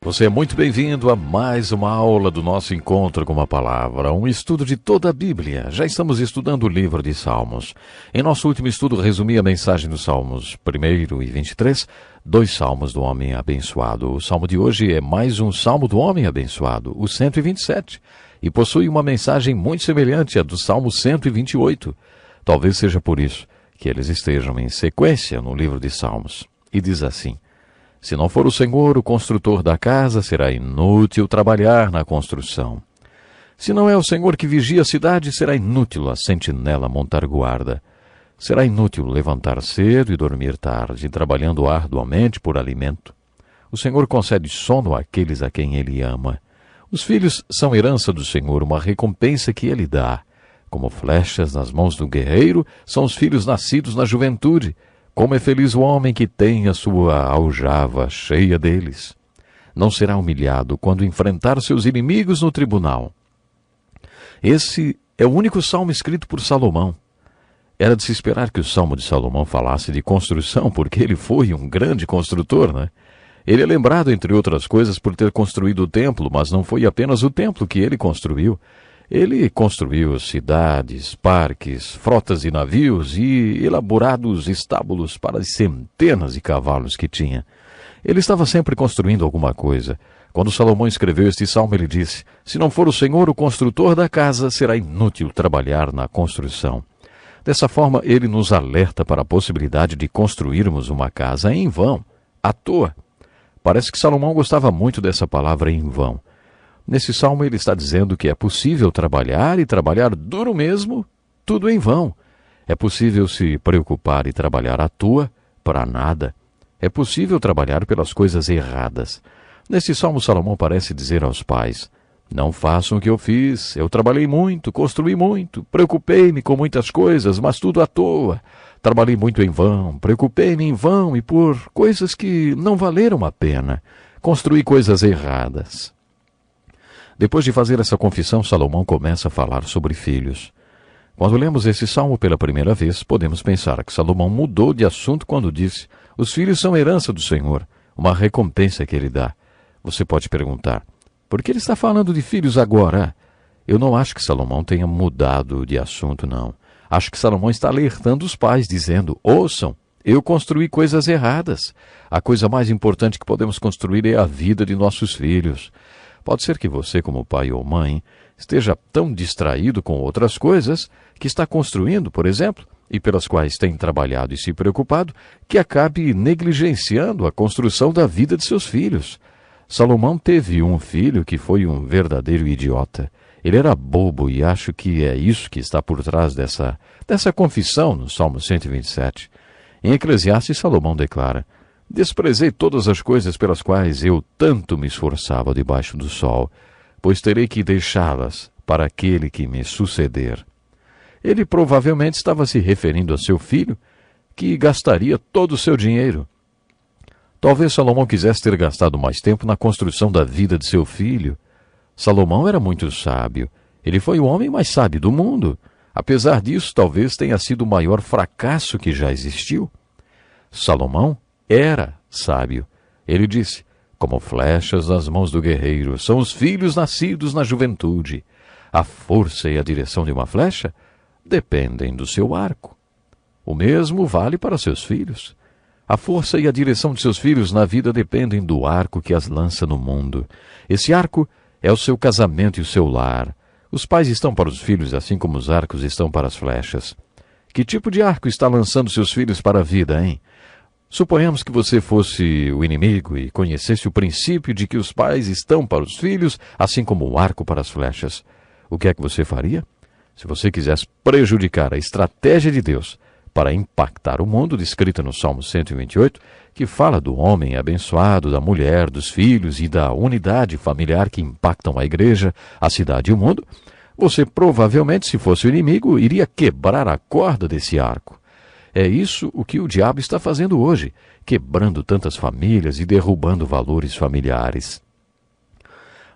Você é muito bem-vindo a mais uma aula do nosso Encontro com a Palavra, um estudo de toda a Bíblia. Já estamos estudando o livro de Salmos. Em nosso último estudo, resumi a mensagem dos Salmos 1 e 23, 2 Salmos do Homem Abençoado. O Salmo de hoje é mais um Salmo do Homem Abençoado, o 127, e possui uma mensagem muito semelhante à do Salmo 128. Talvez seja por isso que eles estejam em sequência no livro de Salmos. E diz assim: se não for o Senhor o construtor da casa, será inútil trabalhar na construção. Se não é o Senhor que vigia a cidade, será inútil a sentinela montar guarda. Será inútil levantar cedo e dormir tarde, trabalhando arduamente por alimento. O Senhor concede sono àqueles a quem Ele ama. Os filhos são herança do Senhor, uma recompensa que Ele dá. Como flechas nas mãos do guerreiro, são os filhos nascidos na juventude. Como é feliz o homem que tem a sua aljava cheia deles. Não será humilhado quando enfrentar seus inimigos no tribunal. Esse é o único salmo escrito por Salomão. Era de se esperar que o salmo de Salomão falasse de construção, porque ele foi um grande construtor, né? Ele é lembrado, entre outras coisas, por ter construído o templo, mas não foi apenas o templo que ele construiu. Ele construiu cidades, parques, frotas de navios e elaborados estábulos para as centenas de cavalos que tinha. Ele estava sempre construindo alguma coisa. Quando Salomão escreveu este salmo, ele disse: se não for o Senhor o construtor da casa, será inútil trabalhar na construção. Dessa forma, ele nos alerta para a possibilidade de construirmos uma casa em vão, à toa. Parece que Salomão gostava muito dessa palavra em vão. Nesse salmo ele está dizendo que é possível trabalhar e trabalhar duro mesmo, tudo em vão. É possível se preocupar e trabalhar à toa, para nada. É possível trabalhar pelas coisas erradas. Nesse salmo Salomão parece dizer aos pais: não façam o que eu fiz, eu trabalhei muito, construí muito, preocupei-me com muitas coisas, mas tudo à toa. Trabalhei muito em vão, preocupei-me em vão e por coisas que não valeram a pena. Construí coisas erradas. Depois de fazer essa confissão, Salomão começa a falar sobre filhos. Quando lemos esse salmo pela primeira vez, podemos pensar que Salomão mudou de assunto quando disse: os filhos são herança do Senhor, uma recompensa que Ele dá. Você pode perguntar: por que ele está falando de filhos agora? Eu não acho que Salomão tenha mudado de assunto, não. Acho que Salomão está alertando os pais, dizendo: ouçam, eu construí coisas erradas. A coisa mais importante que podemos construir é a vida de nossos filhos. Pode ser que você, como pai ou mãe, esteja tão distraído com outras coisas que está construindo, por exemplo, e pelas quais tem trabalhado e se preocupado, que acabe negligenciando a construção da vida de seus filhos. Salomão teve um filho que foi um verdadeiro idiota. Ele era bobo e acho que é isso que está por trás dessa confissão no Salmo 127. Em Eclesiastes, Salomão declara: desprezei todas as coisas pelas quais eu tanto me esforçava debaixo do sol, pois terei que deixá-las para aquele que me suceder. Ele provavelmente estava se referindo a seu filho, que gastaria todo o seu dinheiro. Talvez Salomão quisesse ter gastado mais tempo na construção da vida de seu filho. Salomão era muito sábio. Ele foi o homem mais sábio do mundo. Apesar disso, talvez tenha sido o maior fracasso que já existiu. Salomão era sábio. Ele disse: como flechas nas mãos do guerreiro, são os filhos nascidos na juventude. A força e a direção de uma flecha dependem do seu arco. O mesmo vale para seus filhos. A força e a direção de seus filhos na vida dependem do arco que as lança no mundo. Esse arco é o seu casamento e o seu lar. Os pais estão para os filhos, assim como os arcos estão para as flechas. Que tipo de arco está lançando seus filhos para a vida, hein? Suponhamos que você fosse o inimigo e conhecesse o princípio de que os pais estão para os filhos, assim como o arco para as flechas. O que é que você faria? Se você quisesse prejudicar a estratégia de Deus para impactar o mundo, descrita no Salmo 128, que fala do homem abençoado, da mulher, dos filhos e da unidade familiar que impactam a igreja, a cidade e o mundo, você provavelmente, se fosse o inimigo, iria quebrar a corda desse arco. É isso o que o diabo está fazendo hoje, quebrando tantas famílias e derrubando valores familiares.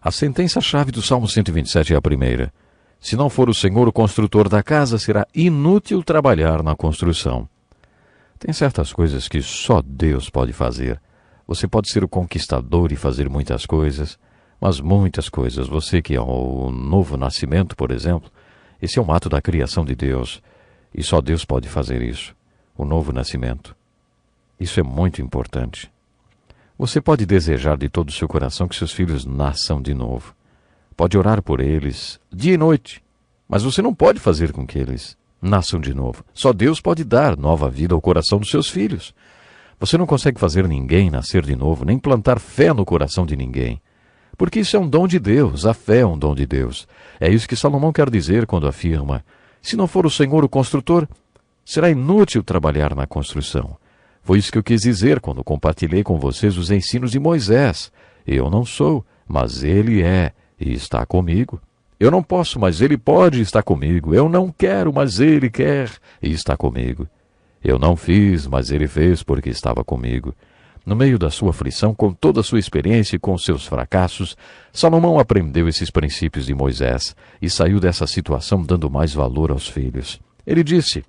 A sentença-chave do Salmo 127 é a primeira: se não for o Senhor o construtor da casa, será inútil trabalhar na construção. Tem certas coisas que só Deus pode fazer. Você pode ser o conquistador e fazer muitas coisas, mas muitas coisas. Você que é o novo nascimento, por exemplo, esse é um ato da criação de Deus, e só Deus pode fazer isso, o novo nascimento. Isso é muito importante. Você pode desejar de todo o seu coração que seus filhos nasçam de novo. Pode orar por eles dia e noite, mas você não pode fazer com que eles nasçam de novo. Só Deus pode dar nova vida ao coração dos seus filhos. Você não consegue fazer ninguém nascer de novo, nem plantar fé no coração de ninguém. Porque isso é um dom de Deus, a fé é um dom de Deus. É isso que Salomão quer dizer quando afirma: se não for o Senhor o construtor, será inútil trabalhar na construção. Foi isso que eu quis dizer quando compartilhei com vocês os ensinos de Moisés. Eu não sou, mas ele é, e está comigo. Eu não posso, mas ele pode e está comigo. Eu não quero, mas ele quer e está comigo. Eu não fiz, mas ele fez porque estava comigo. No meio da sua aflição, com toda a sua experiência e com seus fracassos, Salomão aprendeu esses princípios de Moisés e saiu dessa situação dando mais valor aos filhos. Ele disse: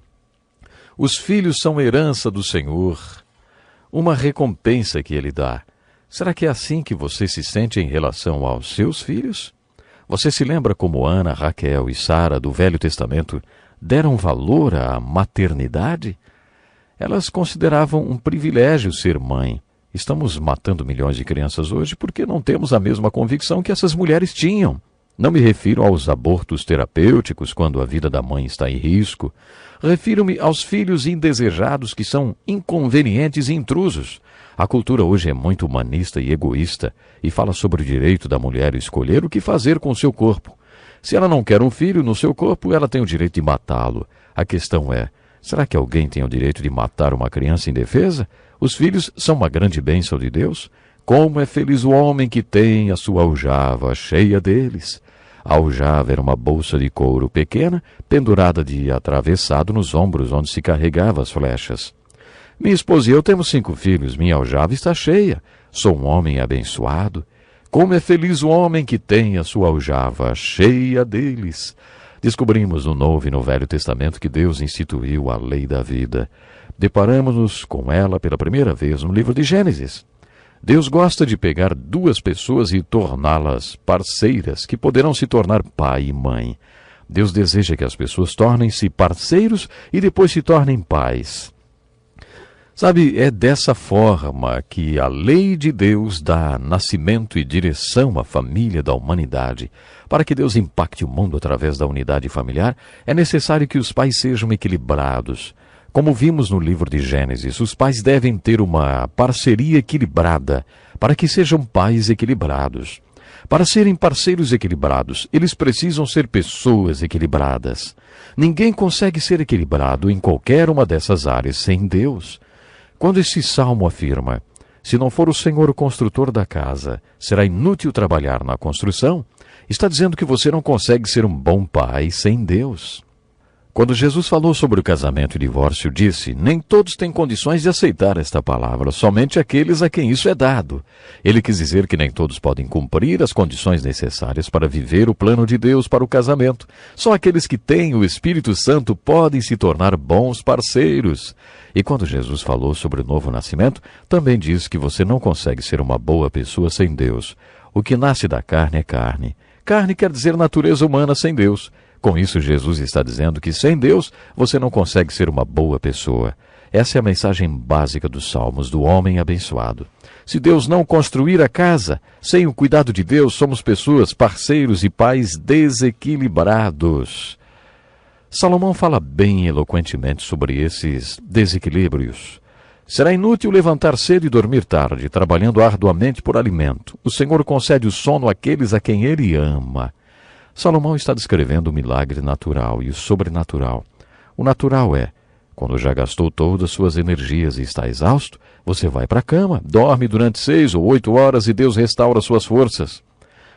os filhos são herança do Senhor, uma recompensa que ele dá. Será que é assim que você se sente em relação aos seus filhos? Você se lembra como Ana, Raquel e Sara do Velho Testamento deram valor à maternidade? Elas consideravam um privilégio ser mãe. Estamos matando milhões de crianças hoje porque não temos a mesma convicção que essas mulheres tinham. Não me refiro aos abortos terapêuticos quando a vida da mãe está em risco. Refiro-me aos filhos indesejados que são inconvenientes e intrusos. A cultura hoje é muito humanista e egoísta e fala sobre o direito da mulher escolher o que fazer com o seu corpo. Se ela não quer um filho no seu corpo, ela tem o direito de matá-lo. A questão é: será que alguém tem o direito de matar uma criança indefesa? Os filhos são uma grande bênção de Deus. Como é feliz o homem que tem a sua aljava cheia deles. A aljava era uma bolsa de couro pequena, pendurada de atravessado nos ombros, onde se carregava as flechas. Minha esposa e eu temos 5 filhos, minha aljava está cheia. Sou um homem abençoado. Como é feliz o homem que tem a sua aljava cheia deles. Descobrimos no Novo e no Velho Testamento que Deus instituiu a lei da vida. Deparamos-nos com ela pela primeira vez no livro de Gênesis. Deus gosta de pegar 2 pessoas e torná-las parceiras, que poderão se tornar pai e mãe. Deus deseja que as pessoas tornem-se parceiros e depois se tornem pais. Sabe, é dessa forma que a lei de Deus dá nascimento e direção à família da humanidade. Para que Deus impacte o mundo através da unidade familiar, é necessário que os pais sejam equilibrados. Como vimos no livro de Gênesis, os pais devem ter uma parceria equilibrada para que sejam pais equilibrados. Para serem parceiros equilibrados, eles precisam ser pessoas equilibradas. Ninguém consegue ser equilibrado em qualquer uma dessas áreas sem Deus. Quando esse salmo afirma: se não for o Senhor o construtor da casa, será inútil trabalhar na construção, está dizendo que você não consegue ser um bom pai sem Deus. Quando Jesus falou sobre o casamento e divórcio, disse: nem todos têm condições de aceitar esta palavra, somente aqueles a quem isso é dado. Ele quis dizer que nem todos podem cumprir as condições necessárias para viver o plano de Deus para o casamento. Só aqueles que têm o Espírito Santo podem se tornar bons parceiros. E quando Jesus falou sobre o novo nascimento, também diz que você não consegue ser uma boa pessoa sem Deus. O que nasce da carne é carne. Carne quer dizer natureza humana sem Deus. Com isso, Jesus está dizendo que sem Deus você não consegue ser uma boa pessoa. Essa é a mensagem básica dos Salmos do homem abençoado. Se Deus não construir a casa, sem o cuidado de Deus, somos pessoas, parceiros e pais desequilibrados. Salomão fala bem eloquentemente sobre esses desequilíbrios. Será inútil levantar cedo e dormir tarde, trabalhando arduamente por alimento. O Senhor concede o sono àqueles a quem Ele ama. Salomão está descrevendo o milagre natural e o sobrenatural. O natural é: quando já gastou todas suas energias e está exausto, você vai para a cama, dorme durante 6 ou 8 horas e Deus restaura suas forças.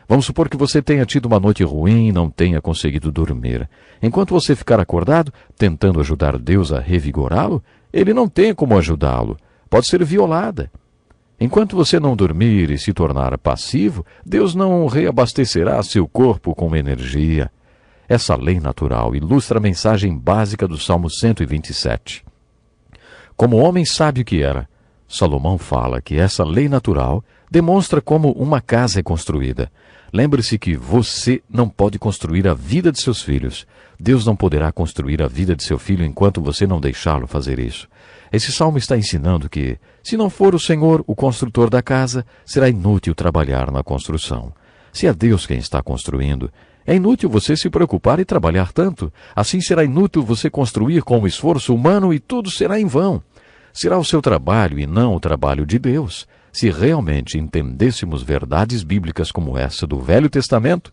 Vamos supor que você tenha tido uma noite ruim e não tenha conseguido dormir. Enquanto você ficar acordado, tentando ajudar Deus a revigorá-lo, Ele não tem como ajudá-lo. Pode ser violada. Enquanto você não dormir e se tornar passivo, Deus não reabastecerá seu corpo com energia. Essa lei natural ilustra a mensagem básica do Salmo 127. Como o homem sábio que era, Salomão fala que essa lei natural demonstra como uma casa é construída. Lembre-se que você não pode construir a vida de seus filhos. Deus não poderá construir a vida de seu filho enquanto você não deixá-lo fazer isso. Esse salmo está ensinando que, se não for o Senhor o construtor da casa, será inútil trabalhar na construção. Se é Deus quem está construindo, é inútil você se preocupar e trabalhar tanto. Assim será inútil você construir com esforço humano e tudo será em vão. Será o seu trabalho e não o trabalho de Deus. Se realmente entendêssemos verdades bíblicas como essa do Velho Testamento,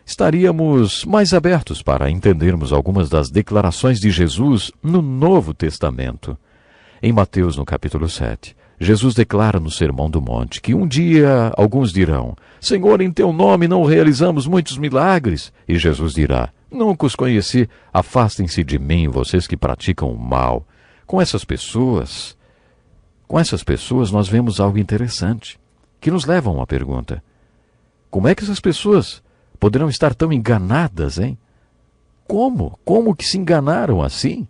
estaríamos mais abertos para entendermos algumas das declarações de Jesus no Novo Testamento. Em Mateus, no capítulo 7, Jesus declara no Sermão do Monte que um dia alguns dirão: Senhor, em teu nome não realizamos muitos milagres. E Jesus dirá: Nunca os conheci, afastem-se de mim, vocês que praticam o mal. Com essas pessoas nós vemos algo interessante, que nos leva a uma pergunta. Como é que essas pessoas poderão estar tão enganadas, hein? Como? Como que se enganaram assim?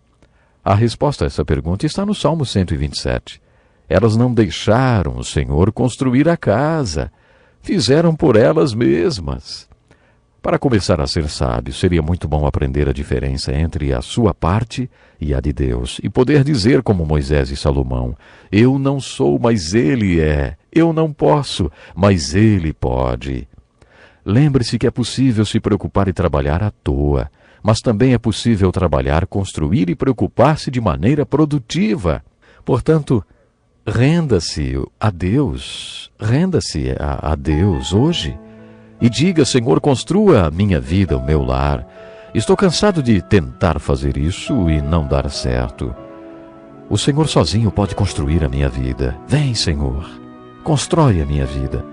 A resposta a essa pergunta está no Salmo 127. Elas não deixaram o Senhor construir a casa, fizeram por elas mesmas. Para começar a ser sábio, seria muito bom aprender a diferença entre a sua parte e a de Deus, e poder dizer como Moisés e Salomão: Eu não sou, mas Ele é. Eu não posso, mas Ele pode. Lembre-se que é possível se preocupar e trabalhar à toa, mas também é possível trabalhar, construir e preocupar-se de maneira produtiva. Portanto, renda-se a Deus hoje. E diga: Senhor, construa a minha vida, o meu lar. Estou cansado de tentar fazer isso e não dar certo. O Senhor sozinho pode construir a minha vida. Vem, Senhor, constrói a minha vida.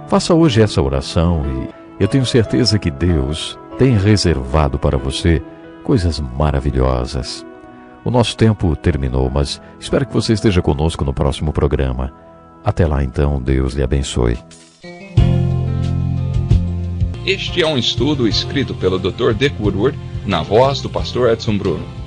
Faça hoje essa oração e eu tenho certeza que Deus tem reservado para você coisas maravilhosas. O nosso tempo terminou, mas espero que você esteja conosco no próximo programa. Até lá então, Deus lhe abençoe. Este é um estudo escrito pelo Dr. Dick Woodward, na voz do pastor Edson Bruno.